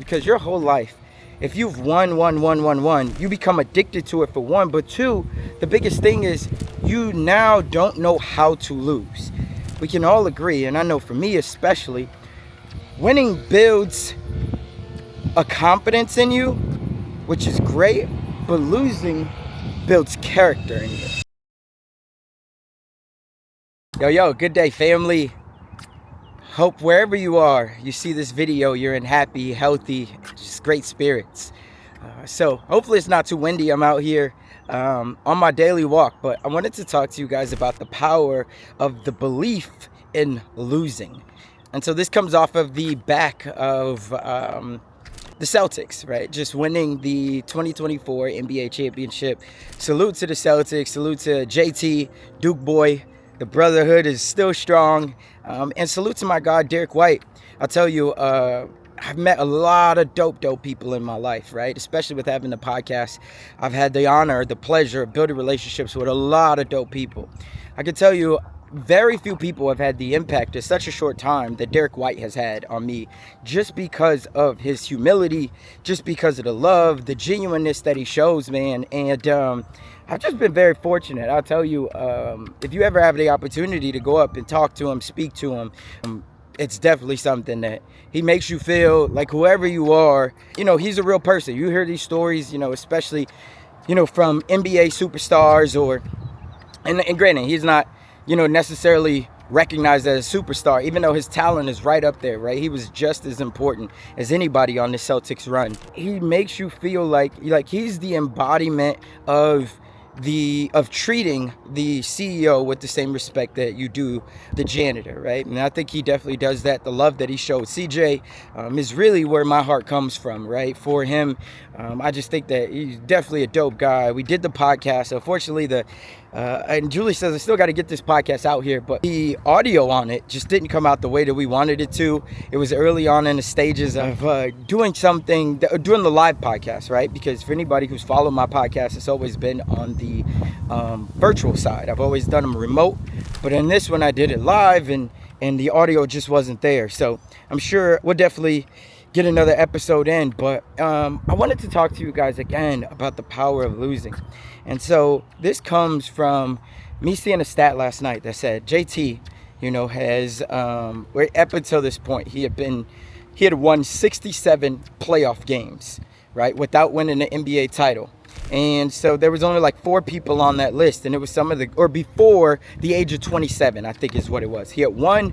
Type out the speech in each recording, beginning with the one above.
because your whole life, if you've won, you become addicted to it for one. But two, the biggest thing is you now don't know how to lose. We can all agree, and I know for me especially, winning builds a confidence in you, which is great, but losing builds character in you. Yo, good day, family. Hope wherever you are, you see this video, you're in happy, healthy, just great spirits. So hopefully it's not too windy. I'm out here on my daily walk, but I wanted to talk to you guys about the power of the belief in losing. And so this comes off of the back of the Celtics, right? Just winning the 2024 NBA championship. Salute to the Celtics, salute to JT, Duke boy. The brotherhood is still strong. And salute to my guy, Derek White. I'll tell you, I've met a lot of dope people in my life, right? Especially with having the podcast. I've had the honor, the pleasure of building relationships with a lot of dope people. I can tell you, very few people have had the impact in such a short time that Derek White has had on me, just because of his humility, just because of the love, the genuineness that he shows, man. And I've just been very fortunate. I'll tell you, if you ever have the opportunity to go up and talk to him, speak to him, it's definitely something that he makes you feel like whoever you are, he's a real person. You hear these stories, especially, from NBA superstars and granted, he's not, necessarily recognized as a superstar, even though his talent is right up there, right? He was just as important as anybody on the Celtics run. He makes you feel like he's the embodiment of treating the CEO with the same respect that you do the janitor, right? And I think he definitely does that. The love that he showed CJ is really where my heart comes from, right? For him, I just think that he's definitely a dope guy. We did the podcast. Unfortunately, and Julie says I still got to get this podcast out here, but the audio on it just didn't come out the way that we wanted it to. It was early on in the stages of doing the live podcast, right? Because for anybody who's followed my podcast, it's always been on the virtual side. I've always done them remote, but in this one I did it live, and the audio just wasn't there. So I'm sure we'll definitely get another episode in, but I wanted to talk to you guys again about the power of losing. And so this comes from me seeing a stat last night that said JT, has up until this point he had won 67 playoff games, right, without winning an NBA title. And so there was only like 4 people on that list, and it was before the age of 27, I think is what it was. He had won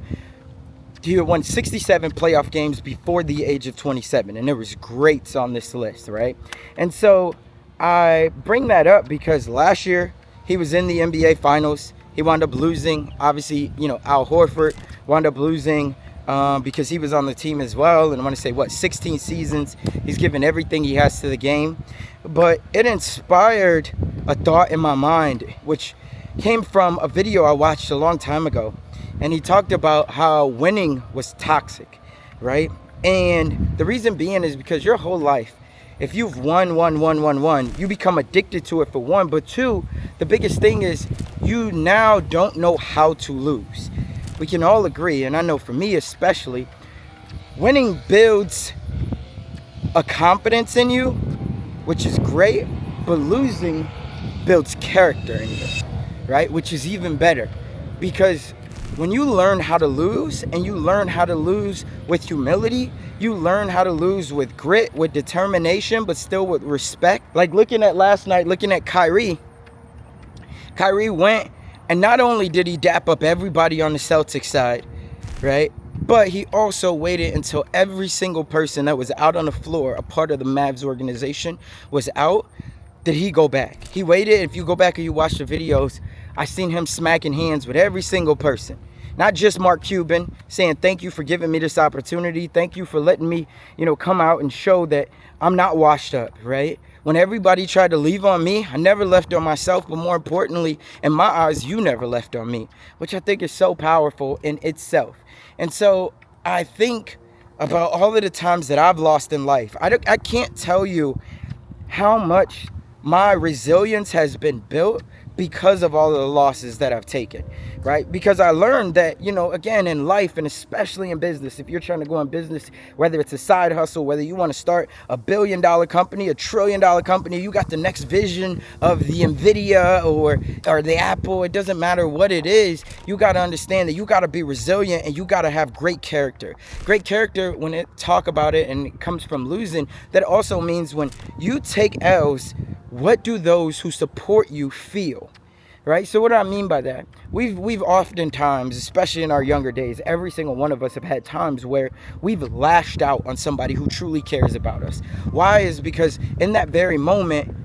67 playoff games before the age of 27, and there was greats on this list, right? And so I bring that up because last year he was in the NBA Finals. He wound up losing. Obviously, Al Horford wound up losing because he was on the team as well. And I want to say, 16 seasons. He's given everything he has to the game. But it inspired a thought in my mind, which came from a video I watched a long time ago. And he talked about how winning was toxic, right? And the reason being is because your whole life, if you've won, you become addicted to it for one. But two, the biggest thing is you now don't know how to lose. We can all agree, and I know for me especially, winning builds a confidence in you, which is great, but losing builds character in you, right? Which is even better, because when you learn how to lose, and you learn how to lose with humility, you learn how to lose with grit, with determination, but still with respect. Like looking at last night, looking at Kyrie went, and not only did he dap up everybody on the Celtics side, right, but he also waited until every single person that was out on the floor, a part of the Mavs organization, was out, did he go back. He waited. If you go back and you watch the videos, I seen him smacking hands with every single person. Not just Mark Cuban, saying thank you for giving me this opportunity. Thank you for letting me, come out and show that I'm not washed up, right? When everybody tried to leave on me, I never left on myself. But more importantly, in my eyes, you never left on me, which I think is so powerful in itself. And so I think about all of the times that I've lost in life. I can't tell you how much my resilience has been built because of all of the losses that I've taken, right? Because I learned that, again, in life, and especially in business, if you're trying to go in business, whether it's a side hustle, whether you want to start a $1 billion company, $1 trillion company, you got the next vision of the Nvidia or the Apple, it doesn't matter what it is, you got to understand that you got to be resilient and you got to have great character. Great character, when it talk about it and it comes from losing, that also means when you take L's, what do those who support you feel? Right? So what do I mean by that? We've oftentimes, especially in our younger days, every single one of us have had times where we've lashed out on somebody who truly cares about us. Why? Is because in that very moment,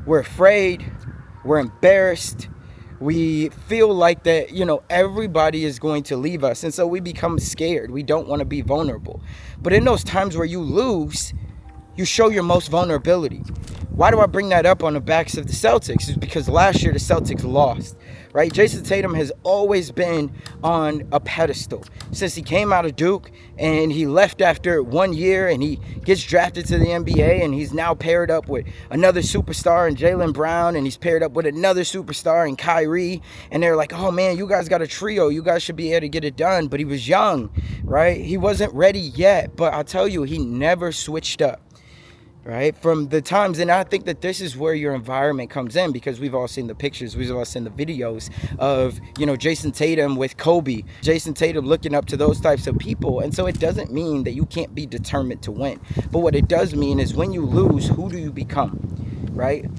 we're afraid, we're embarrassed, we feel like that, everybody is going to leave us. And so we become scared. We don't want to be vulnerable. But in those times where you lose, you show your most vulnerability. Why do I bring that up on the backs of the Celtics? It's because last year the Celtics lost, right? Jason Tatum has always been on a pedestal since he came out of Duke and he left after 1 year and he gets drafted to the NBA and he's now paired up with another superstar in Jaylen Brown and he's paired up with another superstar in Kyrie, and they're like, oh man, you guys got a trio, you guys should be able to get it done. But he was young, right? He wasn't ready yet, but I'll tell you, he never switched up. Right, from the times, and I think that this is where your environment comes in, because we've all seen the pictures, we've all seen the videos of, Jason Tatum with Kobe, Jason Tatum looking up to those types of people. And so it doesn't mean that you can't be determined to win, but what it does mean is when you lose, who do you become, right?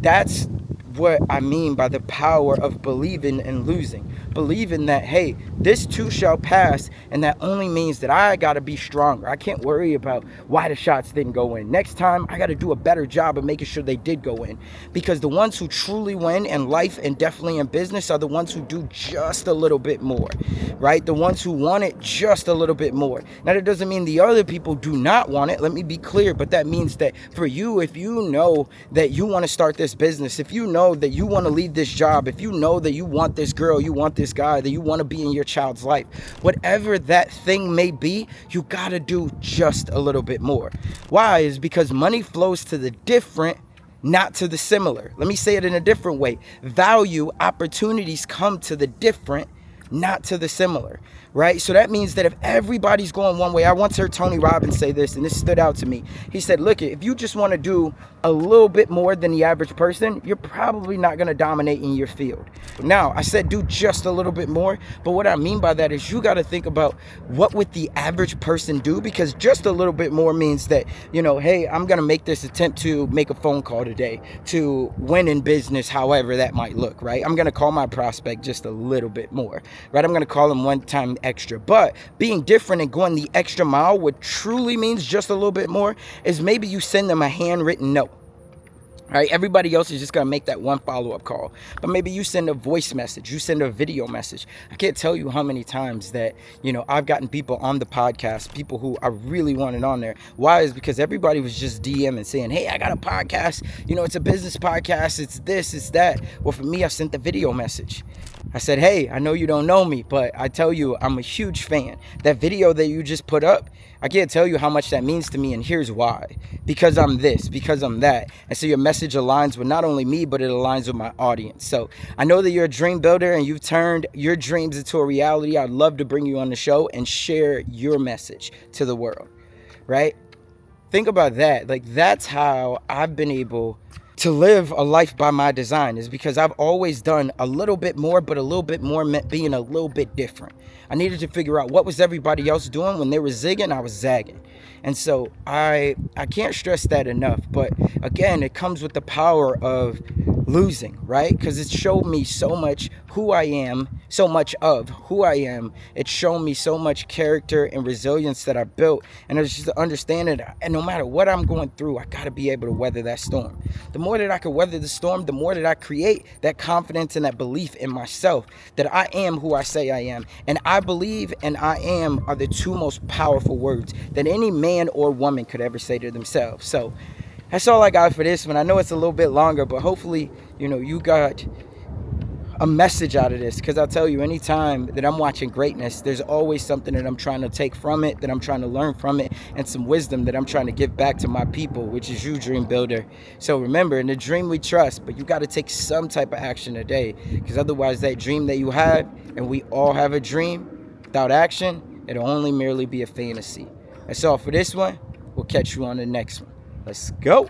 That's what I mean by the power of believing and losing. Believing that, hey, this too shall pass, and that only means that I got to be stronger. I can't worry about why the shots didn't go in. Next time, I got to do a better job of making sure they did go in. Because the ones who truly win in life and definitely in business are the ones who do just a little bit more, right? The ones who want it just a little bit more. Now, that doesn't mean the other people do not want it. Let me be clear. But that means that for you, if you know that you want to start this business, if you know that you want to lead this job, if you know that you want this girl, you want this guy, that you want to be in your child's life, whatever that thing may be, you got to do just a little bit more. Why? Is because money flows to the different, not to the similar. Let me say it in a different way. Value, opportunities come to the different, not to the similar, right? So that means that if everybody's going one way, I once heard Tony Robbins say this, and this stood out to me. He said, look, if you just want to do a little bit more than the average person, you're probably not going to dominate in your field. Now, I said do just a little bit more, but what I mean by that is you got to think about what would the average person do, because just a little bit more means that, hey, I'm going to make this attempt to make a phone call today to win in business, however that might look, right? I'm going to call my prospect just a little bit more, right? I'm going to call him one time extra. But being different and going the extra mile, what truly means just a little bit more, is maybe you send them a handwritten note. Right? Everybody else is just going to make that one follow-up call. But maybe you send a voice message. You send a video message. I can't tell you how many times that, I've gotten people on the podcast, people who I really wanted on there. Why? Is because everybody was just DMing saying, hey, I got a podcast. It's a business podcast. It's this, it's that. Well, for me, I sent the video message. I said, hey, I know you don't know me, but I tell you, I'm a huge fan. That video that you just put up, I can't tell you how much that means to me, and here's why. Because I'm this, because I'm that. And so your message aligns with not only me, but it aligns with my audience. So I know that you're a dream builder and you've turned your dreams into a reality. I'd love to bring you on the show and share your message to the world, right? Think about that. Like, that's how I've been able to live a life by my design, is because I've always done a little bit more, but a little bit more meant being a little bit different. I needed to figure out what was everybody else doing. When they were zigging, I was zagging. And so I can't stress that enough. But again, it comes with the power of losing, right? Because it showed me so much who I am, so much of who I am. It showed me so much character and resilience that I built. And it's just to understand it. And no matter what I'm going through, I got to be able to weather that storm. The more that I can weather the storm, the more that I create that confidence and that belief in myself that I am who I say I am. And I believe and I am are the two most powerful words that any man or woman could ever say to themselves. So that's all I got for this one. I know it's a little bit longer, but hopefully, you got a message out of this, because I'll tell you, anytime that I'm watching greatness, there's always something that I'm trying to take from it, that I'm trying to learn from it, and some wisdom that I'm trying to give back to my people, which is you, dream builder. So remember, in the dream we trust, but you got to take some type of action today, because otherwise that dream that you have, and we all have a dream, without action, it'll only merely be a fantasy. That's all for this one. We'll catch you on the next one. Let's go.